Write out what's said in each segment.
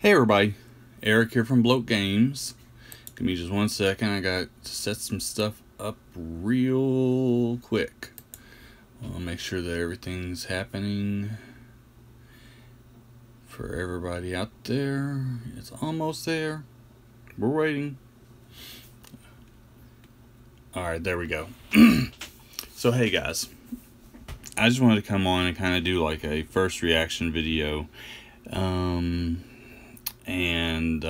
Hey everybody, Eric here from Bloat Games. Give me just 1 second, I got to set some stuff up real quick. I'll make sure that everything's happening for everybody out there. It's almost there. We're waiting. Alright, there we go. So hey guys, I just wanted to come on and kind of do like a first reaction video. And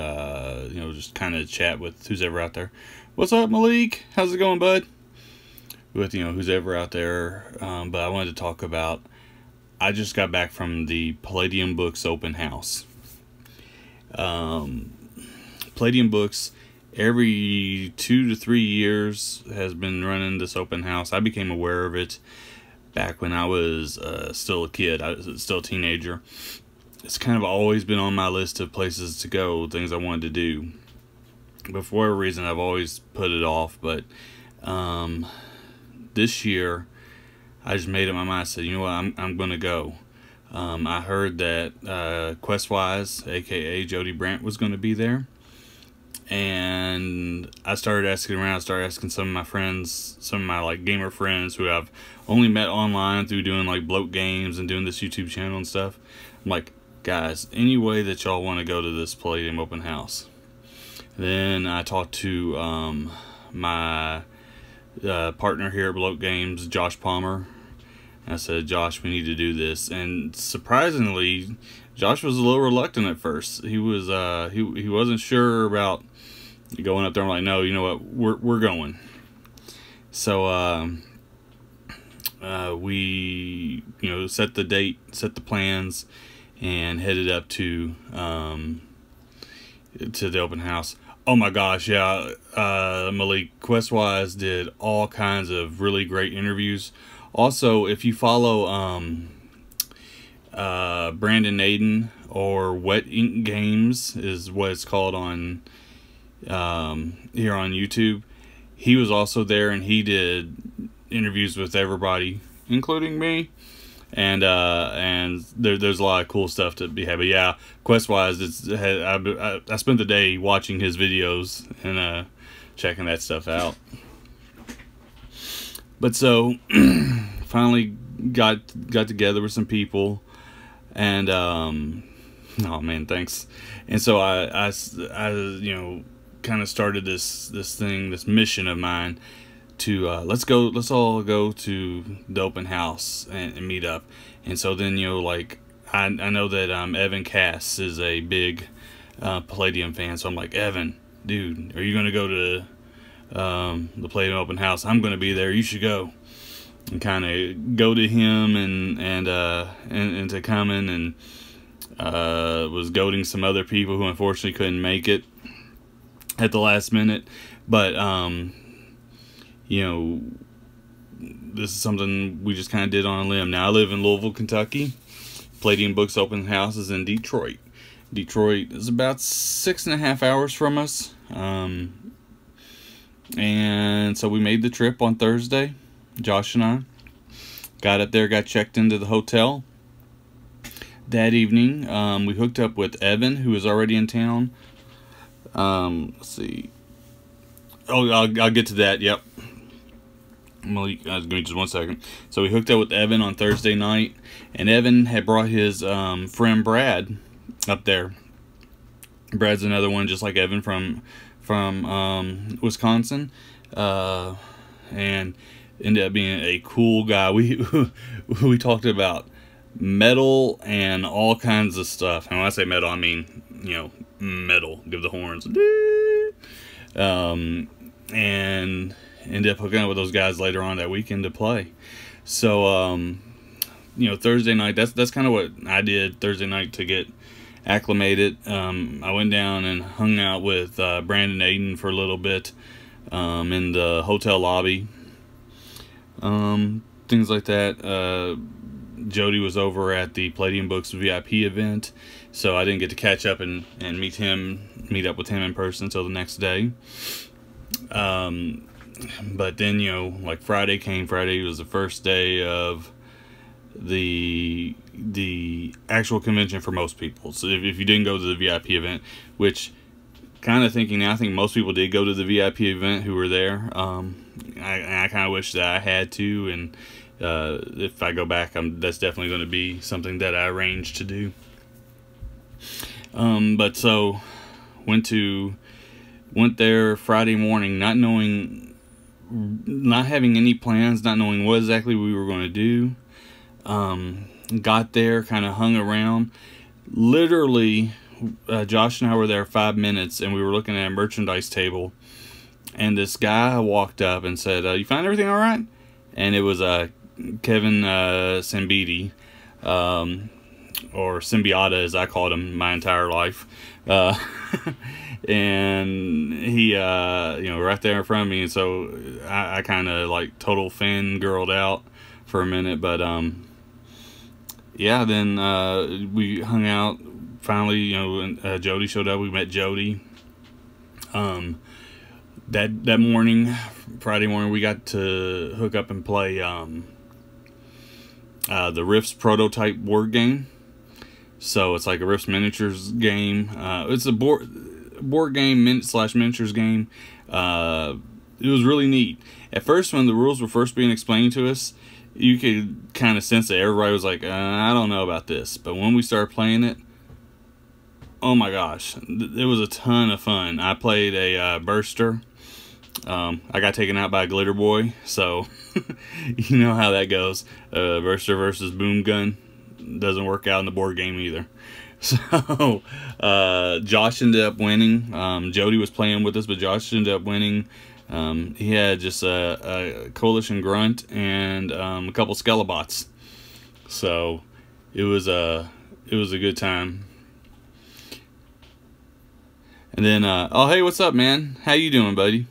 just kind of chat with who's ever out there. What's up, Malik? How's it going, bud? With who's ever out there. But I wanted to talk about, I just got back from the Palladium Books Open House. Palladium Books every 2 to 3 years has been running this open house. I became aware of it back when I was still a kid. I was still a teenager. It's kind of always been on my list of places to go, things I wanted to do. But for whatever reason, I've always put it off. But this year, I just made up my mind. I said, you know what, I'm going to go. I heard that Questwise, aka Jody Brandt, was going to be there. And I started asking around. I started asking some of my friends, some of my like gamer friends who I've only met online through doing like Bloat Games and doing this YouTube channel and stuff. I'm like, guys, any way that y'all want to go to this Palladium Open House. Then I talked to my partner here at Bloat Games, Josh Palmer. I said, Josh, we need to do this. And surprisingly, Josh was a little reluctant at first. He was he wasn't sure about going up there. I'm like, no, you know what, we're going. So we set the date, set the plans, and headed up to the open house. Oh my gosh, yeah, Malik, Questwise did all kinds of really great interviews. Also, if you follow Brandon Naden, or Wet Ink Games is what it's called on here on YouTube, he was also there and he did interviews with everybody, including me. And there's a lot of cool stuff to be had. But yeah, Questwise, I spent the day watching his videos and checking that stuff out. But so finally got together with some people, and oh man, thanks. And so I kind of started this mission of mine to let's all go to the open house and meet up. And so then I know that Evan Cass is a big Palladium fan, so I'm like, Evan, dude, are you gonna go to the Palladium open house? I'm gonna be there, you should go. And kind of go to him and to coming, and was goading some other people who unfortunately couldn't make it at the last minute. But this is something we just kind of did on a limb. Now I live in Louisville, Kentucky. Palladium Books Open House is in Detroit. Detroit is about 6.5 hours from us. And so we made the trip on Thursday. Josh and I got up there, got checked into the hotel. That evening, we hooked up with Evan, who was already in town. Let's see. Oh, I'll get to that. Yep. Malik, give me just 1 second. So we hooked up with Evan on Thursday night, and Evan had brought his friend Brad up there. Brad's another one just like Evan from Wisconsin, and ended up being a cool guy. We talked about metal and all kinds of stuff. And when I say metal, I mean metal. Give the horns. And ended up hooking up with those guys later on that weekend to play. So Thursday night, that's kind of what I did Thursday night to get acclimated. I went down and hung out with Brandon Naden for a little bit in the hotel lobby, things like that. Jody was over at the Palladium Books VIP event, so I didn't get to catch up and meet up with him in person until the next day. But then like Friday came. Friday was the first day of the actual convention for most people. So if you didn't go to the VIP event, which kind of thinking now, I think most people did go to the VIP event who were there. I kind of wish that I had to, and if I go back, that's definitely going to be something that I arrange to do. But so went there Friday morning, not having any plans, not knowing what exactly we were going to do. Got there, kind of hung around. Literally, Josh and I were there 5 minutes, and we were looking at a merchandise table, and this guy walked up and said, "You find everything all right?" And it was Kevin Sambidi, or Symbiota as I called him my entire life. And he, right there in front of me, and so I kind of like total fangirled out for a minute, but yeah, then we hung out. Finally, Jody showed up. We met Jody. That morning, Friday morning, we got to hook up and play the Rifts prototype board game. So it's like a Rifts miniatures game. It's a board game /miniatures game. It was really neat. At first, when the rules were first being explained to us, you could kind of sense that everybody was like, I don't know about this. But when we started playing it, oh my gosh, it was a ton of fun. I played a Burster. I got taken out by a Glitter Boy, so you know how that goes. Burster versus Boom Gun doesn't work out in the board game either. So Josh ended up winning. Jody was playing with us, but Josh ended up winning. He had just a Coalition Grunt and a couple Skelelots. So it was a good time. And then oh hey, what's up, man? How you doing, buddy?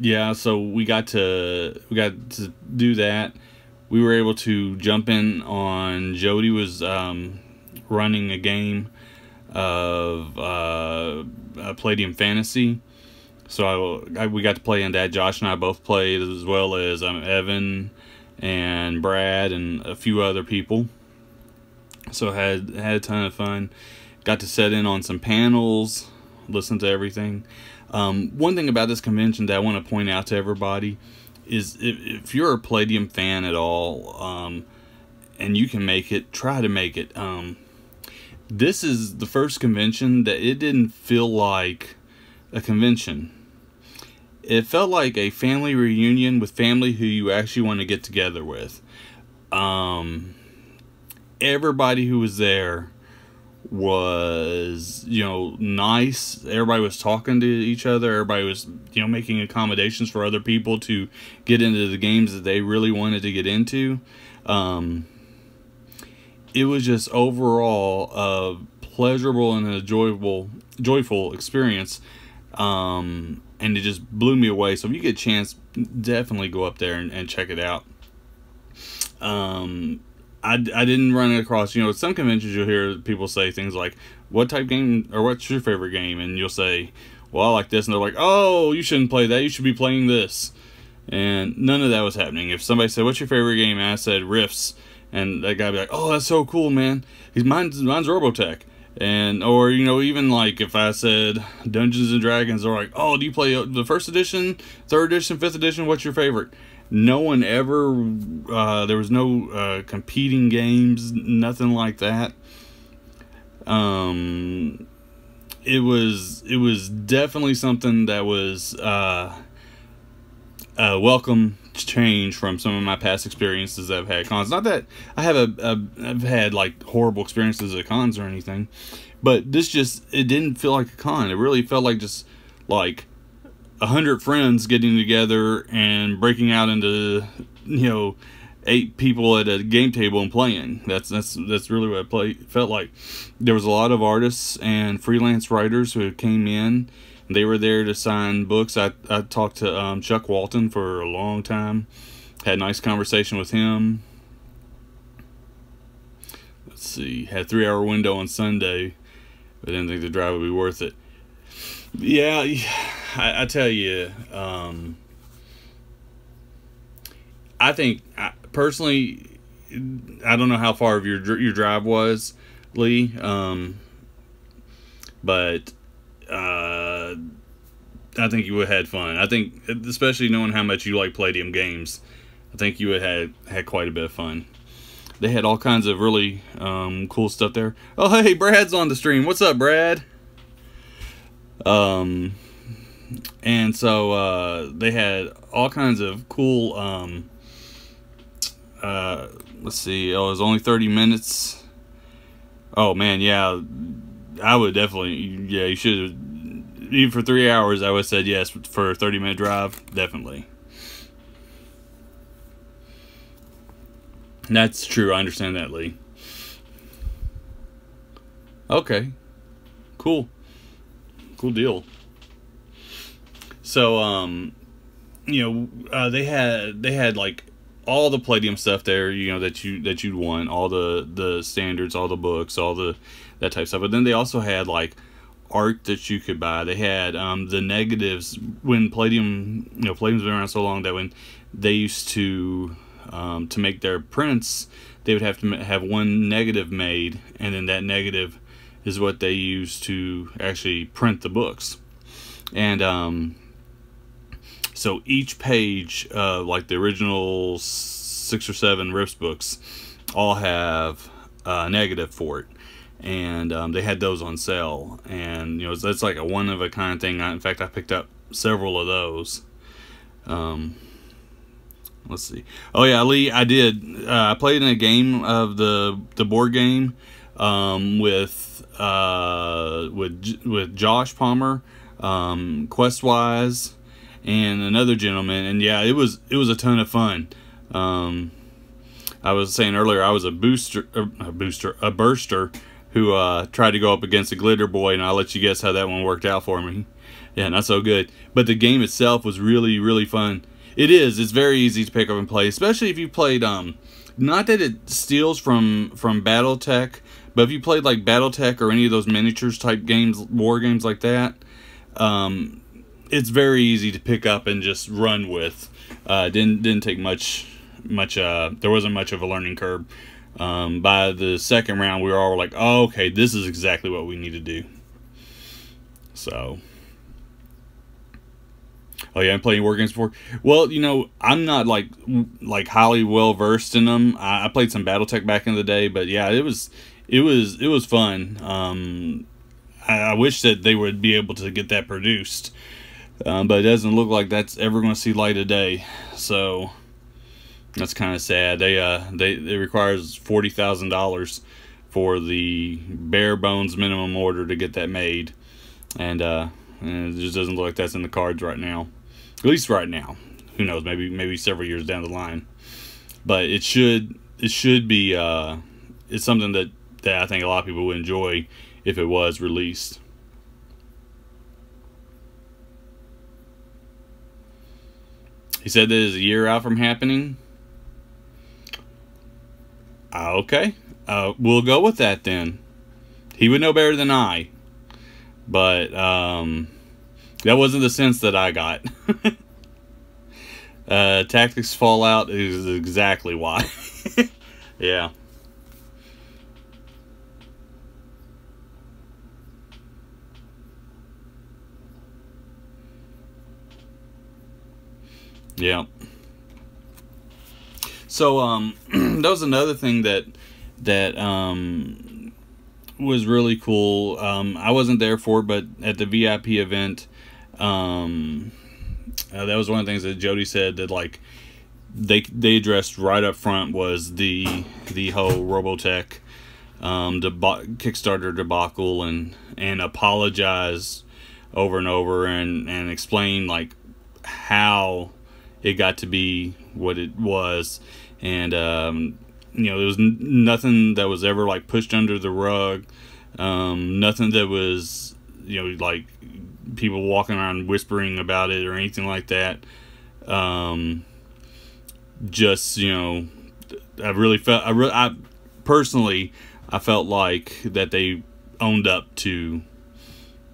Yeah, so we got to do that. We were able to jump in on Jody was running a game of Palladium Fantasy, so we got to play in that. Josh and I both played, as well as Evan and Brad and a few other people. So had a ton of fun. Got to set in on some panels, listen to everything. One thing about this convention that I want to point out to everybody is if you're a Palladium fan at all, and you can make it, try to make it. This is the first convention that it didn't feel like a convention. It felt like a family reunion with family who you actually want to get together with. Everybody who was there was, nice. Everybody was talking to each other. Everybody was, making accommodations for other people to get into the games that they really wanted to get into. It was just overall a pleasurable and a joyful experience. And it just blew me away. So if you get a chance, definitely go up there and check it out. I didn't run it across, some conventions you'll hear people say things like, what type game, or what's your favorite game? And you'll say, well, I like this. And they're like, oh, you shouldn't play that. You should be playing this. And none of that was happening. If somebody said, what's your favorite game? And I said, Rifts. And that guy would be like, oh, that's so cool, man. Mine's Robotech. And, or, even like if I said Dungeons and Dragons, they're like, oh, do you play the first edition, third edition, fifth edition? What's your favorite? No one ever, there was no competing games, nothing like that. It was definitely something that was a welcome change from some of my past experiences that I've had at cons. Not that I have I've had like horrible experiences at cons or anything, but this it didn't feel like a con. It really felt like just like 100 friends getting together and breaking out into 8 people at a game table and playing. That's really what it felt like. There was a lot of artists and freelance writers who came in. They were there to sign books. I talked to Chuck Walton for a long time. Had a nice conversation with him. Let's see. Had a 3-hour window on Sunday, but didn't think the drive would be worth it. Yeah, I tell you, I think personally, I don't know how far of your drive was, Lee, but I think you would have had fun. I think, especially knowing how much you like Palladium games, I think you would have had quite a bit of fun. They had all kinds of really cool stuff there. Oh, hey, Brad's on the stream. What's up, Brad? And so they had all kinds of cool. Let's see. Oh, it was only 30 minutes. Oh man, yeah. I would definitely. Yeah, you should have. Even for 3 hours, I would have said yes. For a 30-minute drive, definitely. That's true. I understand that, Lee. Okay. Cool. Cool deal. So, they had like all the Palladium stuff there, that you'd want, all the standards, all the books, all that type of stuff. But then they also had like art that you could buy. They had the negatives when Palladium's been around so long that when they used to make their prints, they would have to have one negative made, and then that negative is what they used to actually print the books. And so each page, like the original 6 or 7 Rips books, all have a negative for it. And they had those on sale. And, that's like a one-of-a-kind thing. In fact, I picked up several of those. Let's see. Oh, yeah, Lee, I did. I played in a game of the board game with Josh Palmer, Questwise, and another gentleman, and yeah, it was a ton of fun. I was saying earlier, I was a burster who tried to go up against a glitter boy, and I'll let you guess how that one worked out for me. Yeah, not so good. But the game itself was really, really fun. It's very easy to pick up and play, especially if you played, not that it steals from Battletech, but if you played like Battletech or any of those miniatures type games, war games like that, it's very easy to pick up and just run with. Didn't take much. There wasn't much of a learning curve. By the second round, we were all like, "Oh, okay, this is exactly what we need to do." So, oh yeah, I'm playing war games before. Well, I'm not like highly well versed in them. I played some BattleTech back in the day, but yeah, it was fun. I wish that they would be able to get that produced. But it doesn't look like that's ever going to see light of day, so that's kind of sad. It requires $40,000 for the bare bones minimum order to get that made, and it just doesn't look like that's in the cards right now. At least right now. Who knows? Maybe several years down the line. But it should be. It's something that I think a lot of people would enjoy if it was released. He said that is a year out from happening. Okay. We'll go with that then. He would know better than I. But that wasn't the sense that I got. Tactics Fallout is exactly why. Yeah. Yeah. So that was another thing that was really cool. I wasn't there for it, but at the VIP event, that was one of the things that Jody said that like they addressed right up front was the whole Robotech Kickstarter debacle and apologize over and over and explain like how it got to be what it was, and there was nothing that was ever like pushed under the rug, nothing that was like people walking around whispering about it or anything like that. Just I personally felt like that they owned up to,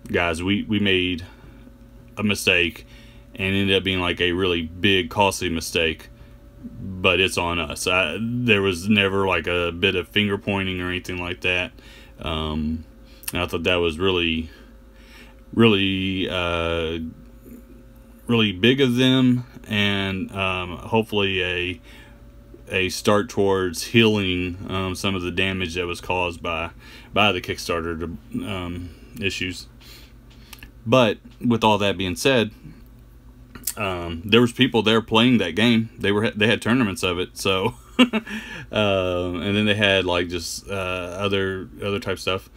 guys, we made a mistake and ended up being like a really big costly mistake, but it's on us. There was never like a bit of finger pointing or anything like that. And I thought that was really, really, really big of them, and hopefully a start towards healing some of the damage that was caused by the Kickstarter issues. But with all that being said, there was people there playing that game. They had tournaments of it, so and then they had like just other type stuff.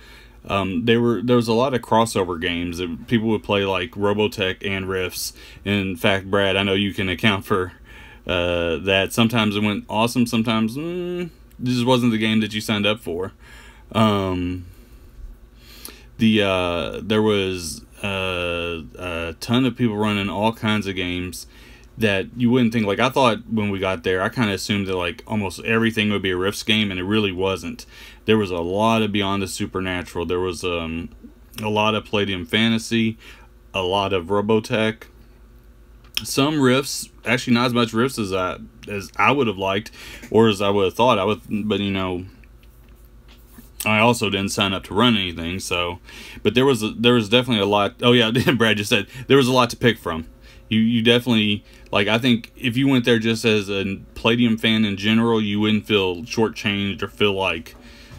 There was a lot of crossover games that people would play, like Robotech and Rifts. In fact, Brad, I know you can account for that. Sometimes it went awesome, sometimes this just wasn't the game that you signed up for. There was a ton of people running all kinds of games that you wouldn't think. Like, I thought when we got there, I kind of assumed that like almost everything would be a Rifts game, and it really wasn't. There was a lot of Beyond the Supernatural. There was a lot of Palladium Fantasy, a lot of Robotech, some Rifts. Actually, not as much Rifts as I would have liked, or as I would have thought I would. But you know, I also didn't sign up to run anything. So, but there was definitely a lot. Oh yeah, Brad just said there was a lot to pick from. You definitely, like, I think if you went there just as a Palladium fan in general, you wouldn't feel shortchanged or feel like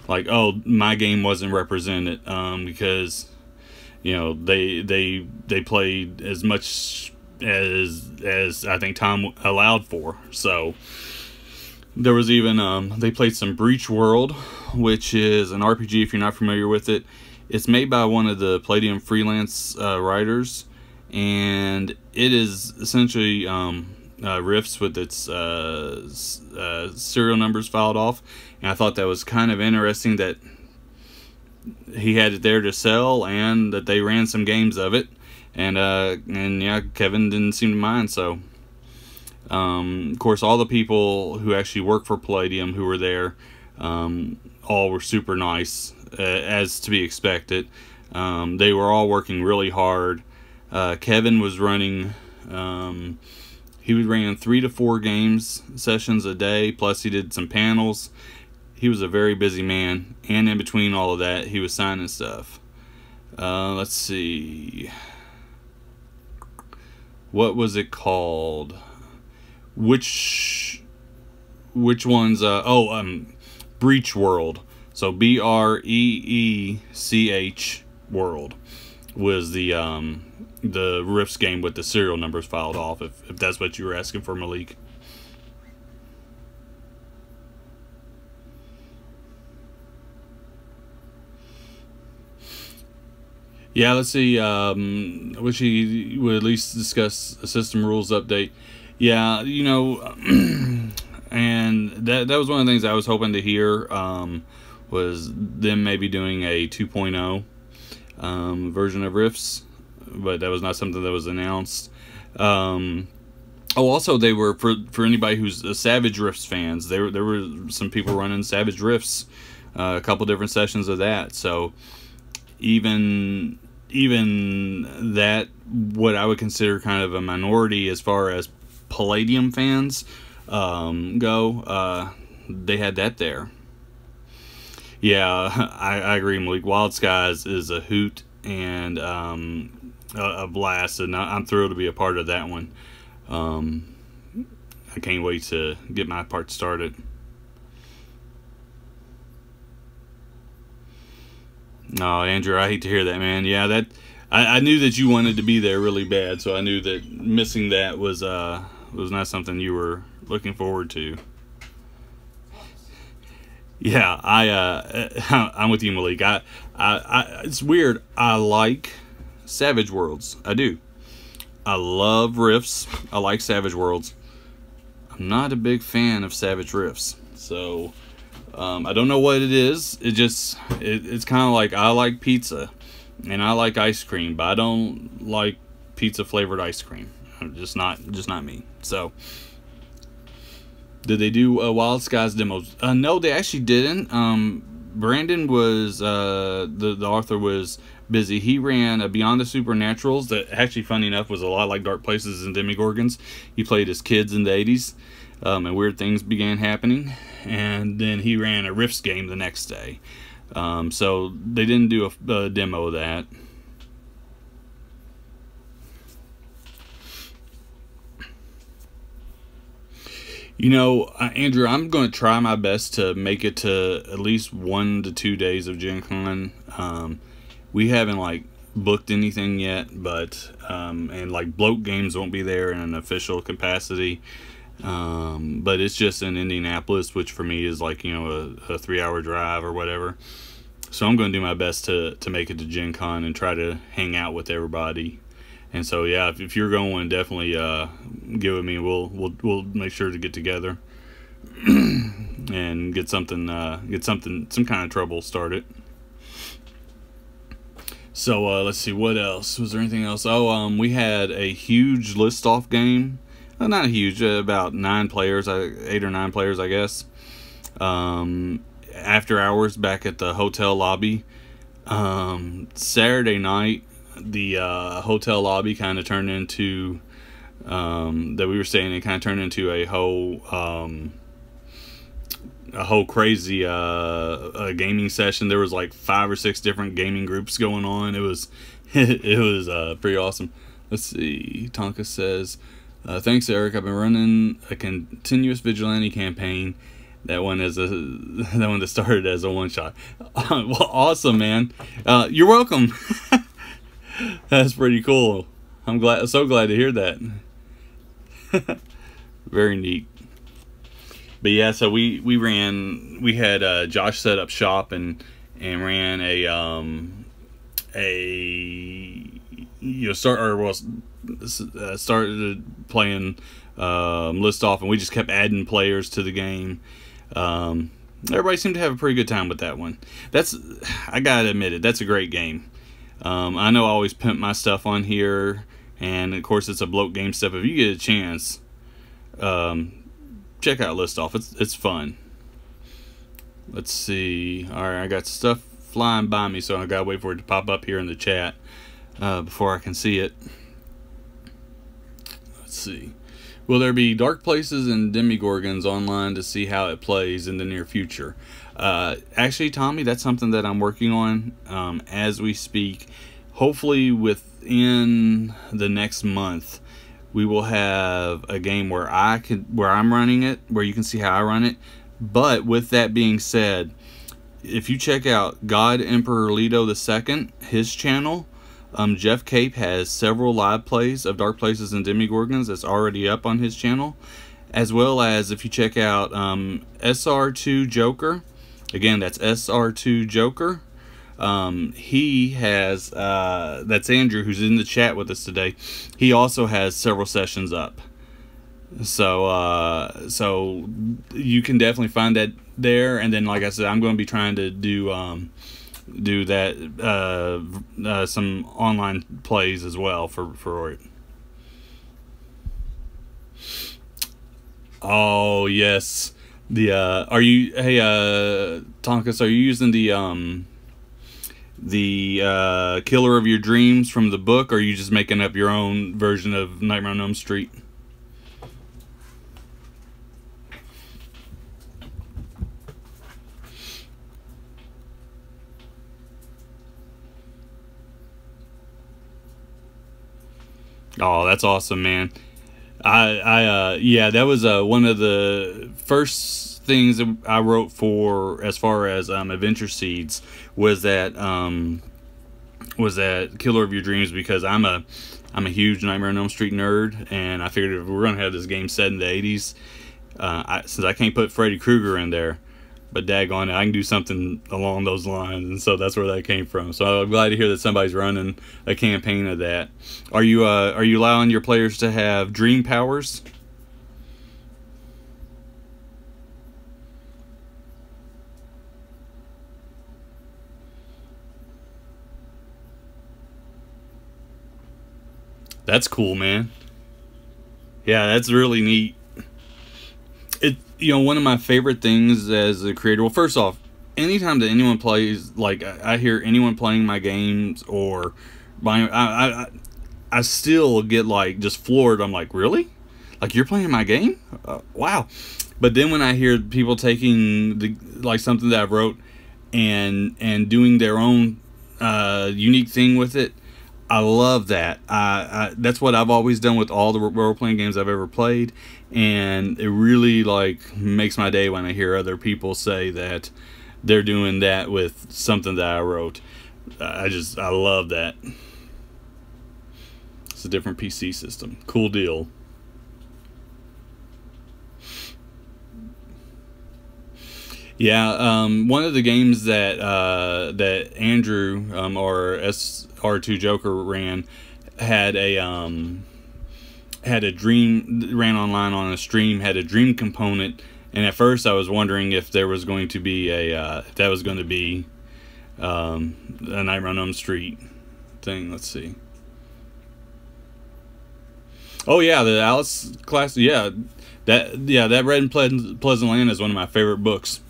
oh, my game wasn't represented, because you know they played as much as I think time allowed for. So there was even they played some Breach World, which is an RPG if you're not familiar with it. It's made by one of the Palladium freelance writers, and it is essentially Rifts with its serial numbers filed off. And I thought that was kind of interesting that he had it there to sell, and that they ran some games of it. And yeah, Kevin didn't seem to mind. So of course, all the people who actually work for Palladium who were there, all were super nice, as to be expected. They were all working really hard. Kevin was running, he ran 3 to 4 games sessions a day, plus he did some panels. He was a very busy man, and in between all of that, he was signing stuff. Let's see, what was it called? Which ones? Breach World. So BREECH World was the Rifts game with the serial numbers filed off, if that's what you were asking for, Malik. Yeah, let's see. I wish he would at least discuss a system rules update. Yeah, you know, and that was one of the things I was hoping to hear, was them maybe doing a 2.0 version of Rifts, but that was not something that was announced. Also, they were, for anybody who's a Savage Rifts fans, there were some people running Savage Rifts, a couple different sessions of that. So even that, what I would consider kind of a minority as far as Palladium fans go, they had that there. Yeah, I agree, Malik. Wild Skies is a hoot and a blast, and I'm thrilled to be a part of that one. I can't wait to get my part started. No, Andrew, I hate to hear that, man. Yeah, I knew that you wanted to be there really bad, so I knew that missing that was not something you were looking forward to. Yeah, I'm with you, Malik. It's weird. I like Savage Worlds. I do. I love Rifts. I like Savage Worlds. I'm not a big fan of Savage Rifts. So I don't know what it is. It's kind of like, I like pizza and I like ice cream, but I don't like pizza flavored ice cream. I'm just not me. So did they do Wild Skies demos? No, they actually didn't. Brandon was the author was busy. He ran a Beyond the Supernaturals that actually, funny enough, was a lot like Dark Places and Demigorgons. He played as kids in the 80s. and weird things began happening. And then he ran a Rifts game the next day. So they didn't do a demo of that. You know, Andrew, I'm going to try my best to make it to at least 1 to 2 days of Gen Con. We haven't, like, booked anything yet, but, and, like, Bloat Games won't be there in an official capacity. But it's just in Indianapolis, which for me is, like, you know, a 3-hour drive or whatever. So I'm going to do my best to make it to Gen Con and try to hang out with everybody. And so, yeah, if you're going, definitely get with me. We'll make sure to get together and get some kind of trouble started. So let's see, what else was there? Anything else? Oh, we had a huge list off game. Not huge, about 9 players, 8 or 9 players, I guess. After hours back at the hotel lobby. Saturday night, the hotel lobby kind of turned into that we were staying in, kind of turned into a whole crazy gaming session. There was like 5 or 6 different gaming groups going on. It was it was pretty awesome. Let's see, Tonka says, thanks Eric, I've been running a continuous vigilante campaign. That one that started as a one-shot. Well, awesome, man. You're welcome. That's pretty cool. So glad to hear that. Very neat. But yeah, so we had Josh set up shop and ran started playing list off, and we just kept adding players to the game. Everybody seemed to have a pretty good time with that one. I gotta admit it, that's a great game. I know I always pimp my stuff on here, and of course it's a bloat game stuff. If you get a chance, check out List Off. It's fun. Let's see. Alright, I got stuff flying by me, so I gotta wait for it to pop up here in the chat before I can see it. Let's see. Will there be Dark Places and Demigorgons online to see how it plays in the near future? Actually, Tommy, that's something that I'm working on as we speak. Hopefully within the next month, we will have a game where I'm running it, where you can see how I run it. But with that being said, if you check out God Emperor Leto II, his channel, Jeff Cape has several live plays of Dark Places and Demigorgons that's already up on his channel, as well as if you check out SR2 Joker, again that's SR2 Joker, he has that's Andrew, who's in the chat with us today. He also has several sessions up, so so you can definitely find that there. And then, like I said, I'm going to be trying to do that some online plays as well for it. Oh yes, the are you, hey Tonkus, are you using the Killer of Your Dreams from the book, or are you just making up your own version of Nightmare on Elm Street? Oh, that's awesome, man. Yeah, that was one of the first things that I wrote for, as far as Adventure Seeds, was that Killer of Your Dreams, because I'm a huge Nightmare on Elm Street nerd, and I figured if we're gonna have this game set in the 80s, since I can't put Freddy Krueger in there, but daggone it, I can do something along those lines, and so that's where that came from. So I'm glad to hear that somebody's running a campaign of that. Are you allowing your players to have dream powers? That's cool, man. Yeah, that's really neat. One of my favorite things as a creator, well, first off, anytime that anyone plays, like, I hear anyone playing my games or buying, I still get, like, just floored. I'm like, really? Like, you're playing my game? Wow. But then when I hear people taking like something that I wrote and doing their own unique thing with it, I love that. That's what I've always done with all the role-playing games I've ever played, and it really like makes my day when I hear other people say that they're doing that with something that I wrote. I love that. It's a different PC system. Cool deal. Yeah, one of the games that that Andrew or SR2 Joker ran had a dream, ran online on a stream, had a dream component, and at first I was wondering if there was going to be if that was going to be a Nightmare on Elm Street thing. Let's see. Oh yeah, the Alice class. Yeah, that Red and Pleasant Land is one of my favorite books.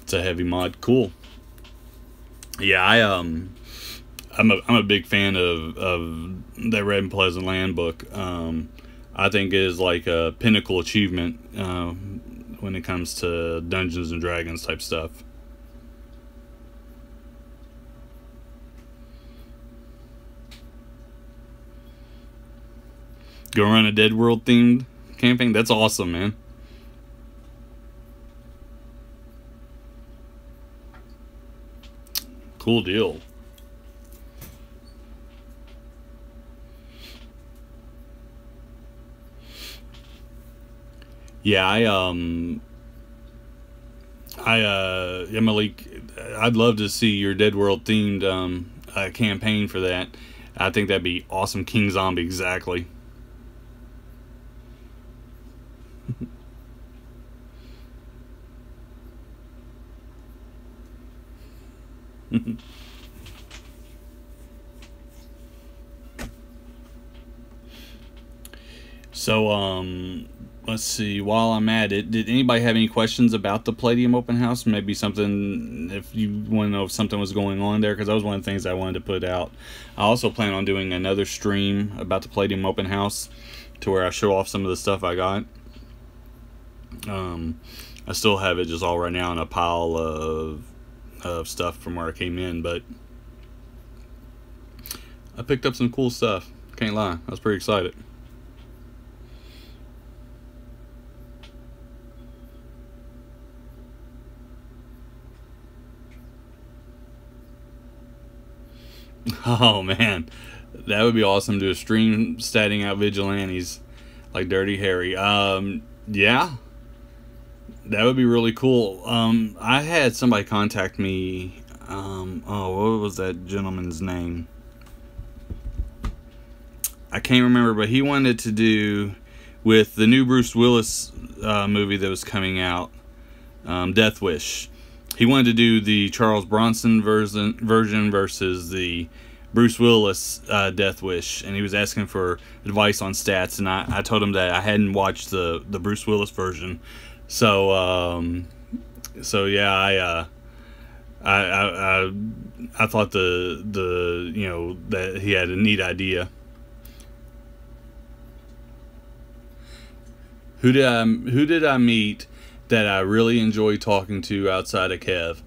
It's a heavy mod. Cool. Yeah, I'm a big fan of that Red and Pleasant Land book. I think it is like a pinnacle achievement when it comes to Dungeons and Dragons type stuff. Go run a Dead World themed campaign. That's awesome, man. Cool deal. Yeah, Malik, I'd love to see your Dead World themed campaign for that. I think that'd be awesome. King Zombie, exactly. So, let's see. While I'm at it, did anybody have any questions about the Palladium Open House? Maybe something, if you want to know if something was going on there, because that was one of the things I wanted to put out. I also plan on doing another stream about the Palladium Open House, to where I show off some of the stuff I got. I still have it just all right now in a pile of stuff from where I came in, but I picked up some cool stuff. Can't lie, I was pretty excited. Oh man, that would be awesome to do a stream statting out vigilantes like Dirty Harry. Yeah, that would be really cool. I had somebody contact me. Oh, what was that gentleman's name? I can't remember, but he wanted to do with the new Bruce Willis movie that was coming out, Death Wish. He wanted to do the Charles Bronson version versus the Bruce Willis Death Wish, and he was asking for advice on stats, and I told him that I hadn't watched the Bruce Willis version, so yeah, I thought the you know, that he had a neat idea. Who did I meet that I really enjoy talking to outside of Kev?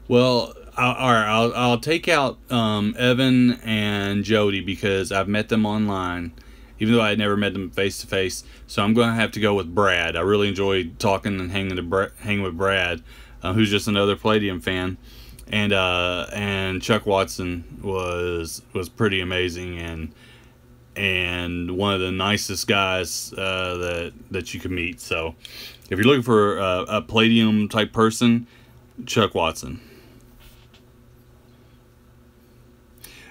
Well, I'll take out Evan and Jody, because I've met them online, even though I had never met them face to face. So I'm going to have to go with Brad. I really enjoyed talking and hanging with Brad, who's just another Palladium fan, and Chuck Watson was pretty amazing, and one of the nicest guys that you could meet. So if you're looking for a Palladium type person, Chuck Watson.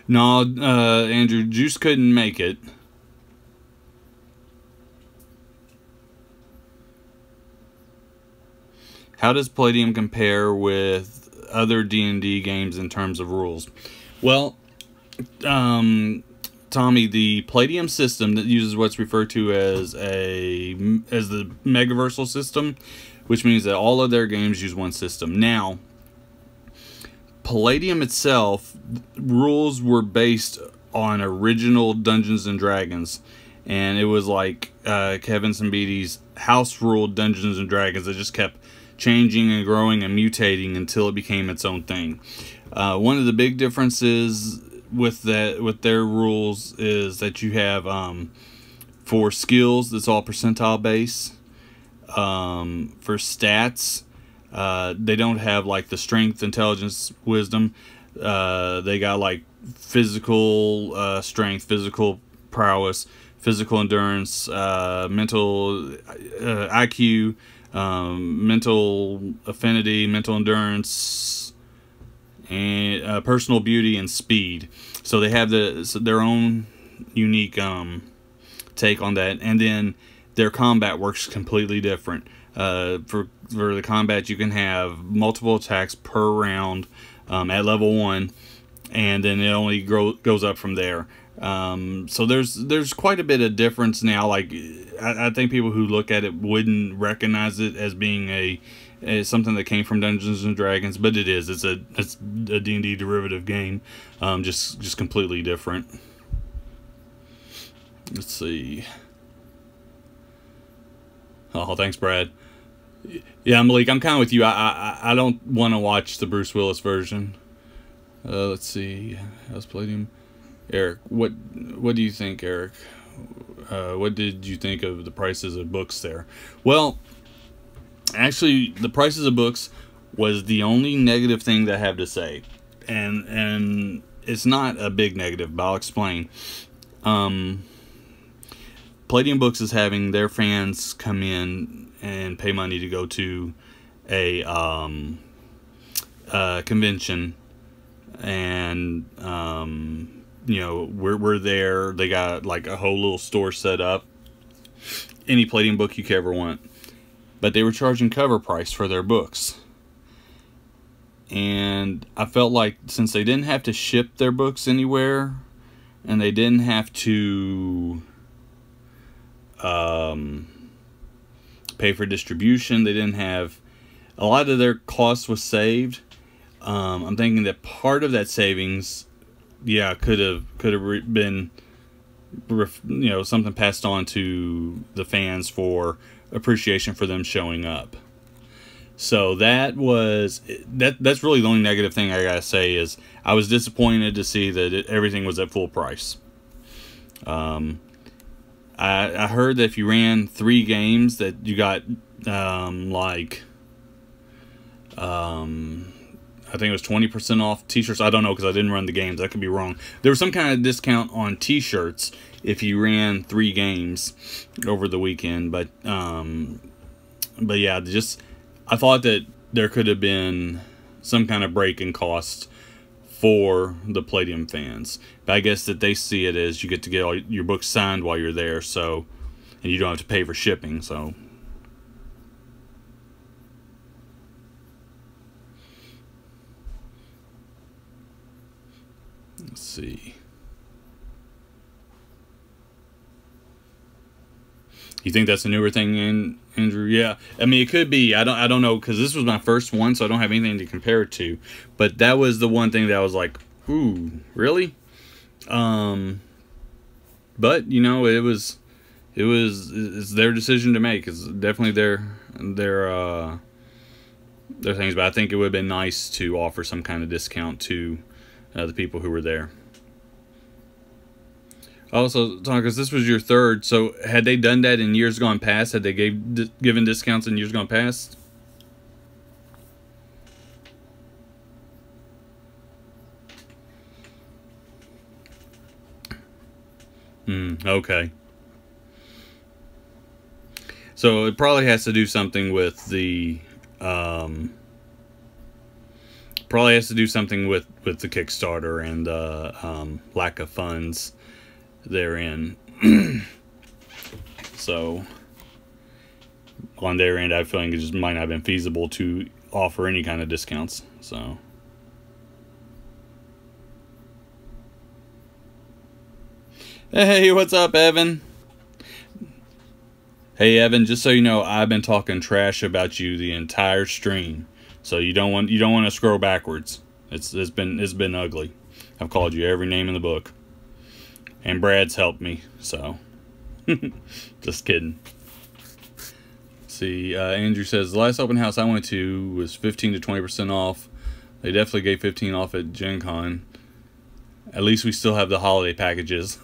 No, Andrew, Juice couldn't make it. How does Palladium compare with other D&D games in terms of rules? Well, Tommy, the Palladium system that uses what's referred to as the Megaversal system, which means that all of their games use one system. Now, Palladium itself, rules were based on original Dungeons and Dragons, and it was like Kevin Sambeatty's house ruled Dungeons and Dragons that just kept changing and growing and mutating until it became its own thing. One of the big differences with their rules is that you have for skills, it's all percentile based. For stats, they don't have like the strength, intelligence, wisdom. They got like physical strength, physical prowess, physical endurance, mental IQ, mental affinity, mental endurance, and personal beauty and speed. So they have their own unique take on that, and then their combat works completely different. For the combat, you can have multiple attacks per round at level 1, and then it only goes up from there. So there's quite a bit of difference now. Like I think people who look at it wouldn't recognize it as being something that came from Dungeons and Dragons, but it is. It's a D&D derivative game, just completely different. Let's see. Oh, thanks, Brad. Yeah, Malik, I'm kind of with you. I don't want to watch the Bruce Willis version. Let's see. How's Palladium? Eric, what do you think, Eric? What did you think of the prices of books there? Well, actually, the prices of books was the only negative thing that I have to say, and it's not a big negative, but I'll explain. Palladium Books is having their fans come in and pay money to go to a convention, and you know, we're there. They got like a whole little store set up, any Palladium book you could ever want, but they were charging cover price for their books. And I felt like since they didn't have to ship their books anywhere, and they didn't have to pay for distribution, they didn't have, a lot of their costs was saved. I'm thinking that part of that savings, yeah, could have been, you know, something passed on to the fans for appreciation for them showing up. So that's really the only negative thing I gotta say is I was disappointed to see that everything was at full price. I heard that if you ran 3 games that you got I think it was 20% off t-shirts. I don't know because I didn't run the games. I could be wrong. There was some kind of discount on t-shirts if you ran 3 games over the weekend. But yeah, I thought that there could have been some kind of break in cost for the Palladium fans. But I guess that they see it as you get to get all your books signed while you're there, so, and you don't have to pay for shipping, so. Let's see. You think that's a newer thing, Andrew? Yeah, I mean, it could be. I don't know, because this was my first one, so I don't have anything to compare it to. But that was the one thing that I was like, ooh, really? But you know, it's their decision to make. It's definitely their things. But I think it would have been nice to offer some kind of discount to the people who were there. Also, Tom, because this was your third, so had they done that in years gone past? Had they given discounts in years gone past? Okay. So it probably has to do something with the Kickstarter and the lack of funds therein. So on their end, I have a feeling it just might not have been feasible to offer any kind of discounts. So Hey, what's up, Evan? Hey, Evan, just so you know, I've been talking trash about you the entire stream. So you don't want to scroll backwards. It's been ugly. I've called you every name in the book. And Brad's helped me, so just kidding. See, Andrew says the last open house I went to was 15 to 20% off. They definitely gave 15 off at Gen Con. At least we still have the holiday packages.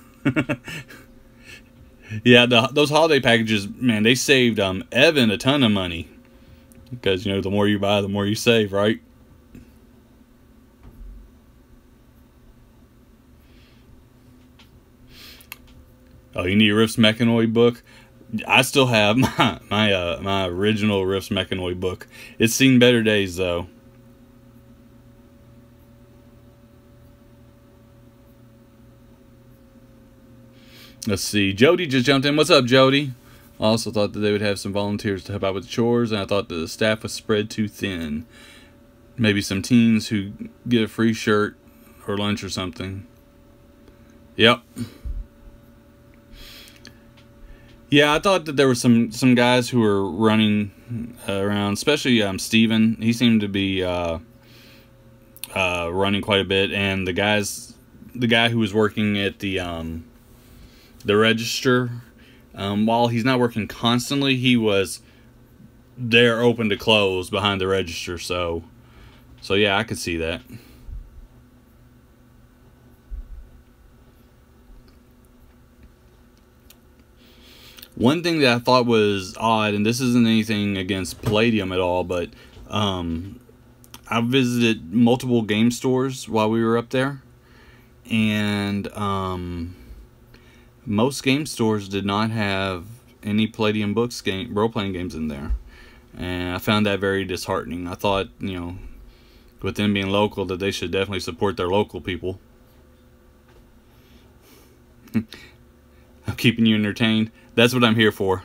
Yeah, those holiday packages, man, they saved Evan a ton of money. Because, you know, the more you buy, the more you save, right? Oh, you need a Riffs Mechanoid book? I still have my original Riffs Mechanoid book. It's seen better days, though. Let's see. Jody just jumped in. What's up, Jody? I also thought that they would have some volunteers to help out with the chores, and I thought the staff was spread too thin. Maybe some teens who get a free shirt or lunch or something. Yep. Yeah, I thought that there were some guys who were running around, especially Steven. He seemed to be running quite a bit, and the guy who was working at the register, while he's not working constantly, he was there open to close behind the register. So yeah, I could see that. One thing that I thought was odd, and this isn't anything against Palladium at all, but I visited multiple game stores while we were up there, and most game stores did not have any Palladium Books role-playing games in there, and I found that very disheartening. I thought, you know, with them being local, that they should definitely support their local people. I'm keeping you entertained. That's what I'm here for.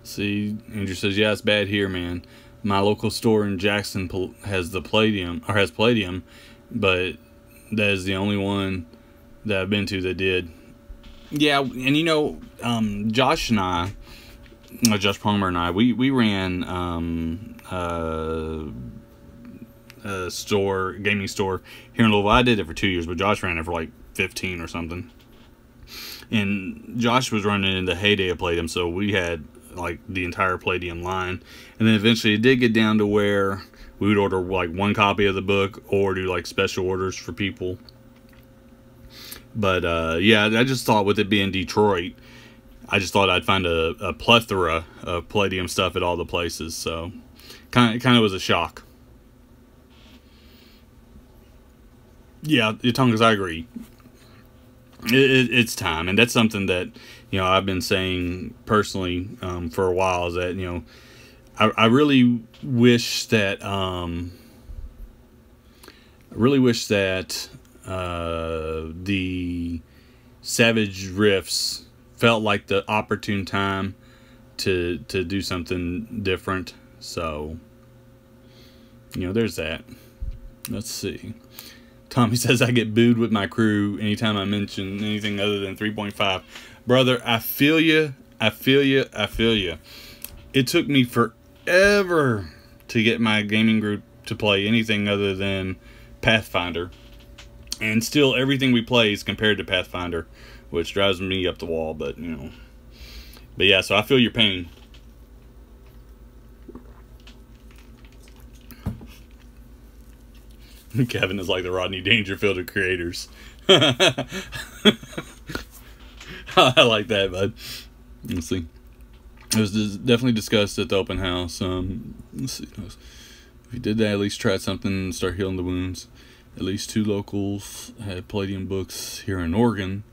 See, Andrew says, yeah, it's bad here, man. My local store in Jackson has Palladium, but that is the only one that I've been to that did. Yeah, and you know, Josh Palmer and I, we ran a gaming store here in Louisville. I did it for 2 years, but Josh ran it for like 15 or something. And Josh was running in the heyday of Palladium, so we had like the entire Palladium line. And then eventually it did get down to where we would order like one copy of the book or do like special orders for people. But yeah, I just thought with it being Detroit, I just thought I'd find a plethora of Palladium stuff at all the places. So kind of was a shock. Yeah, Tongas, I agree. It's time, and that's something that, you know, I've been saying personally for a while, is that, you know, I really wish that the Savage Rifts felt like the opportune time to do something different. So, you know, there's that. Let's see. Tommy says, I get booed with my crew anytime I mention anything other than 3.5. Brother, I feel you. I feel you. I feel you. It took me forever to get my gaming group to play anything other than Pathfinder. And still, everything we play is compared to Pathfinder, which drives me up the wall, but, you know. But yeah, so I feel your pain. Kevin is like the Rodney Dangerfield of creators. I like that, bud. Let's see. It was definitely discussed at the open house. Let's see. If you did that, at least try something and start healing the wounds. At least 2 locals had Palladium Books here in Oregon.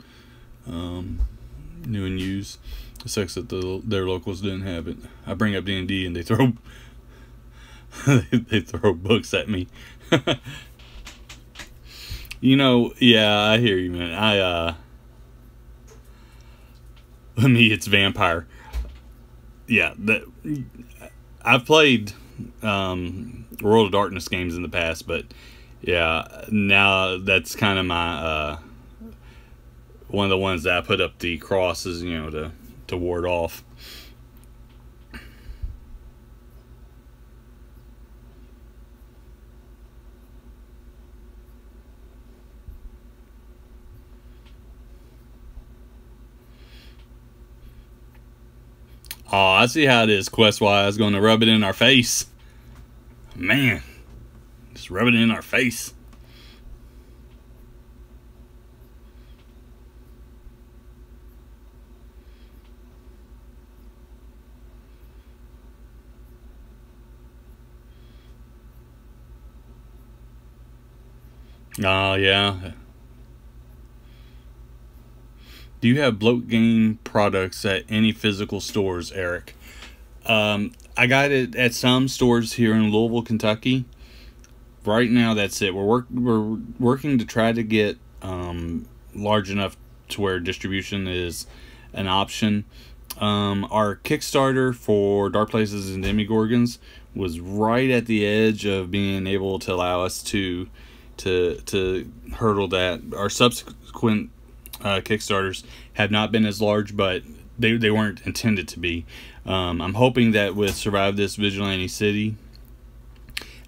New and used. It sucks that their locals didn't have it. I bring up D&D and they throw they throw books at me. Yeah, I hear you, man. Me, it's Vampire. Yeah, I've played World of Darkness games in the past, but yeah, now that's kind of my one of the ones that I put up the crosses, to ward off. Oh, I see how it is, quest-wise. Going to rub it in our face. Man, just rub it in our face. Oh, yeah. Do you have bloat game products at any physical stores, Eric? I got it at some stores here in Louisville, Kentucky. Right now, that's it. We're working to try to get large enough to where distribution is an option. Our Kickstarter for Dark Places and Demigorgons was right at the edge of being able to allow us to hurdle that. Our subsequent Kickstarters have not been as large, but they weren't intended to be. I'm hoping that with Survive This Vigilante City,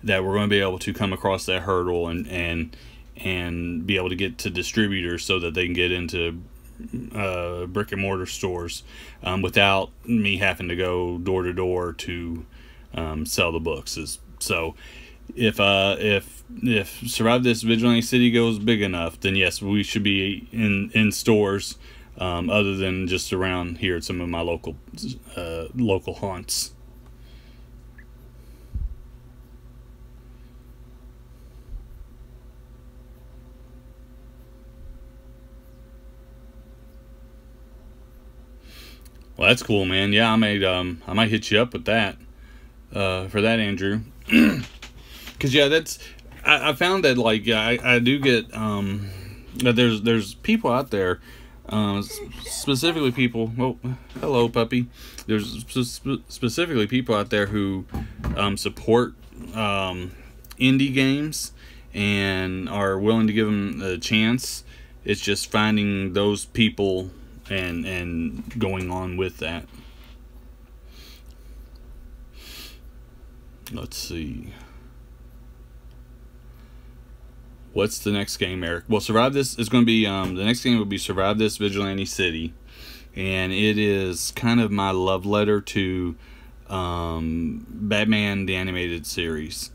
that we're going to be able to come across that hurdle and be able to get to distributors so that they can get into brick and mortar stores without me having to go door to door to sell the books. So if Survive This Vigilante City goes big enough, then yes, we should be in stores other than just around here at some of my local haunts. Well, that's cool, man. Yeah, I might hit you up with that for that, Andrew. Because yeah, I found that like I do get that there's people out there, specifically people. Oh, hello, puppy. There's specifically people out there who support indie games and are willing to give them a chance. It's just finding those people and going on with that. Let's see. What's the next game, Eric? Well, Survive This is going to be the next game will be Survive This Vigilante City, and it is kind of my love letter to Batman the Animated Series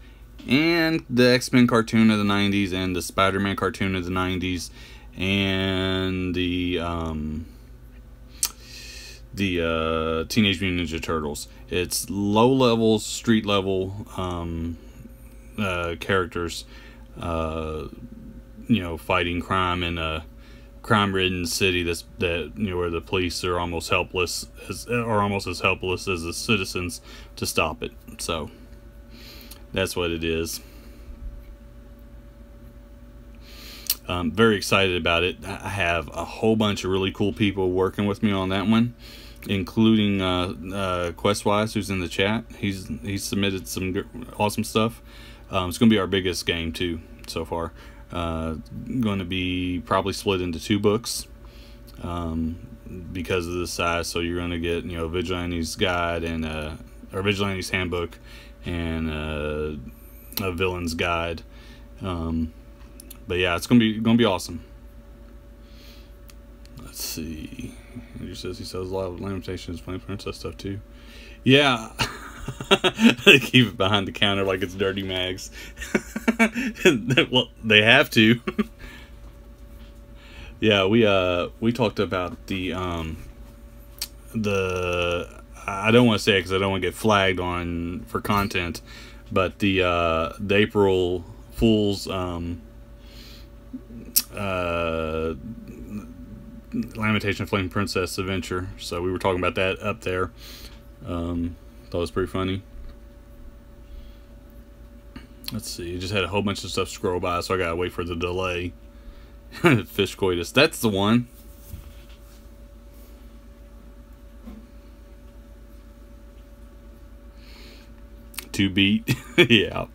and the X-Men cartoon of the 90s and the Spider-Man cartoon of the 90s and the Teenage Mutant Ninja Turtles. It's low level, street level characters, fighting crime in a crime-ridden city where the police are almost as helpless as the citizens to stop it. So that's what it is. Very excited about it. I have a whole bunch of really cool people working with me on that one, including Questwise, who's in the chat. He's submitted some awesome stuff. It's going to be our biggest game too so far. Going to be probably split into 2 books because of the size. So you're going to get Vigilante's Guide and or Vigilante's Handbook and a Villain's Guide. But yeah, it's gonna be awesome. Let's see. Andrew says he sells a lot of Lamentations, Flame Princess stuff too. Yeah. They keep it behind the counter like it's dirty mags. Well, they have to. Yeah, we talked about the I don't want to say it because I don't want to get flagged on for content, but the April Fool's Lamentation Flame Princess adventure. So we were talking about that up there. Thought it was pretty funny. Let's see, just had a whole bunch of stuff scroll by, so I gotta wait for the delay. Fish coitus. That's the one. To beat. Yeah.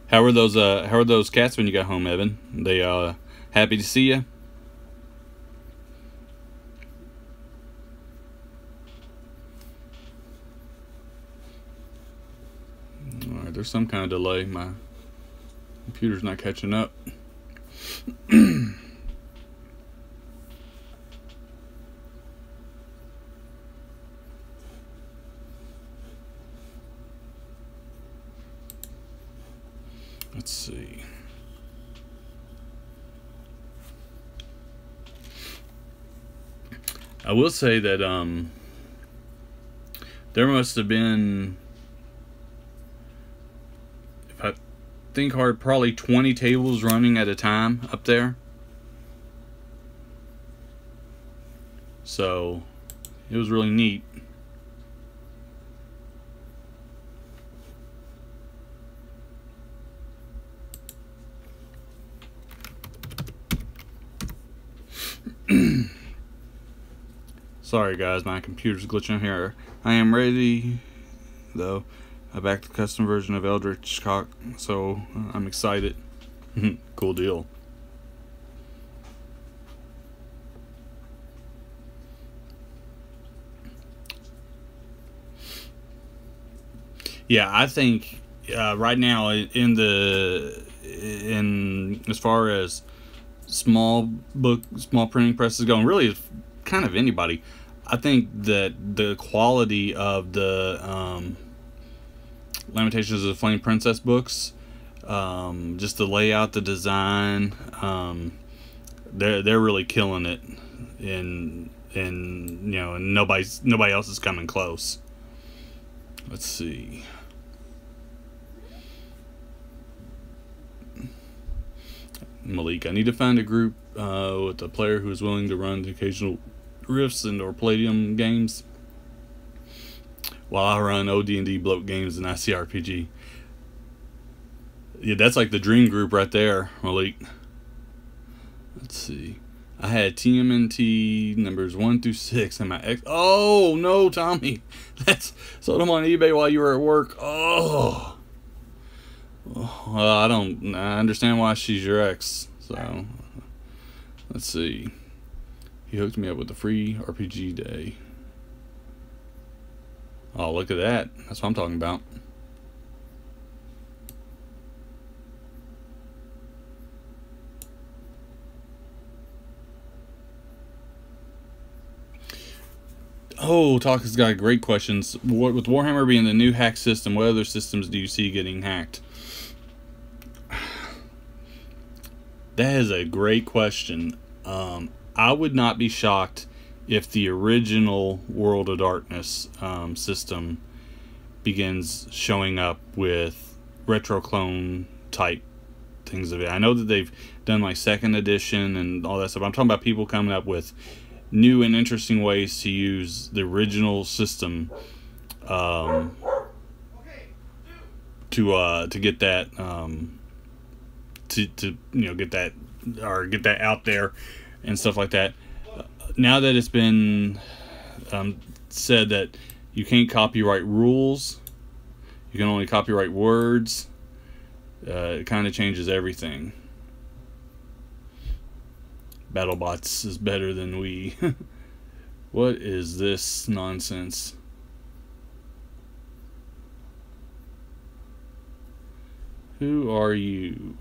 How are those cats when you got home, Evan? They happy to see you? Alright, there's some kind of delay. My computer's not catching up. Let's see. I will say that there must have been, if I think hard, probably 20 tables running at a time up there. So it was really neat. Sorry guys, my computer's glitching here. I am ready though. I backed the custom version of Eldritch Cock, so I'm excited. Cool deal. Yeah, I think right now in as far as small printing presses go, and really kind of anybody, I think that the quality of the Lamentations of the Flame Princess books, just the layout, the design, they're really killing it, and and nobody else is coming close. Let's see. Malik, I need to find a group with a player who is willing to run the occasional rifts and or Palladium games while I run OD&D bloat games and ICRPG. Yeah, that's like the dream group right there, Malik. Let's see. I had TMNT numbers 1 through 6 and my ex. Oh no, Tommy, that's sold them on eBay while you were at work. Oh. Well, I understand why she's your ex. So let's see. He hooked me up with a free RPG day. Oh, look at that. That's what I'm talking about. Oh, Talk has got great questions. With Warhammer being the new hack system, what other systems do you see getting hacked? That is a great question. I would not be shocked if the original World of Darkness system begins showing up with retro clone type things of it. I know that they've done like second edition and all that stuff. I'm talking about people coming up with new and interesting ways to use the original system to get that to get that out there and stuff like that. Now that it's been said that you can't copyright rules, you can only copyright words, it kind of changes everything. BattleBots is better than we. What is this nonsense? Who are you?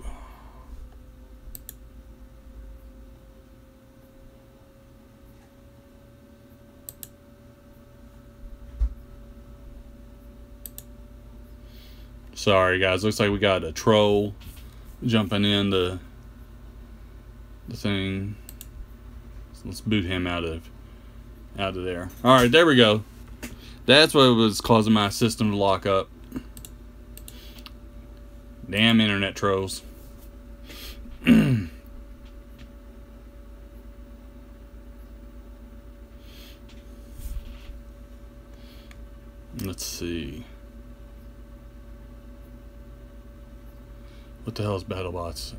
Sorry guys, looks like we got a troll jumping in the thing. So let's boot him out of there. Alright, there we go. That's what was causing my system to lock up. Damn internet trolls. Let's see. What the hell is BattleBots?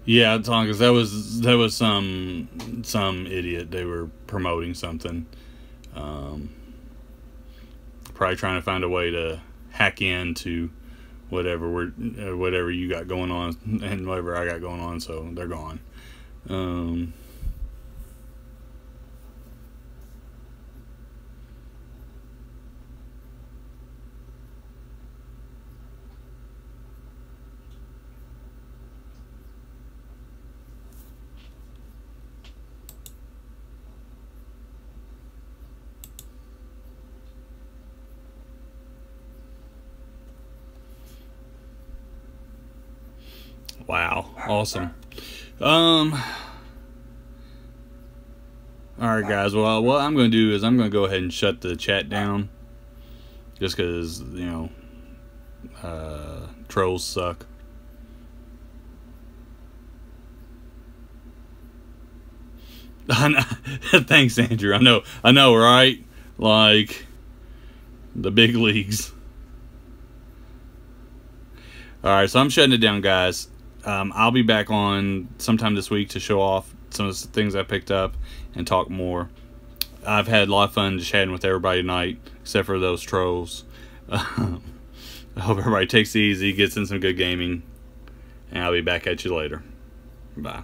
Yeah, Tom, because that was some idiot. They were promoting something, um, probably trying to find a way to hack into whatever you got going on and whatever I got going on. So they're gone. Um, wow, awesome. Um, all right, guys. Well, what I'm going to do is I'm going to go ahead and shut the chat down, just because trolls suck. Thanks, Andrew. I know, right? Like the big leagues. All right, so I'm shutting it down, guys. I'll be back on sometime this week to show off some of the things I picked up and talk more. I've had a lot of fun just chatting with everybody tonight, except for those trolls. I hope everybody takes it easy, gets in some good gaming, and I'll be back at you later. Bye.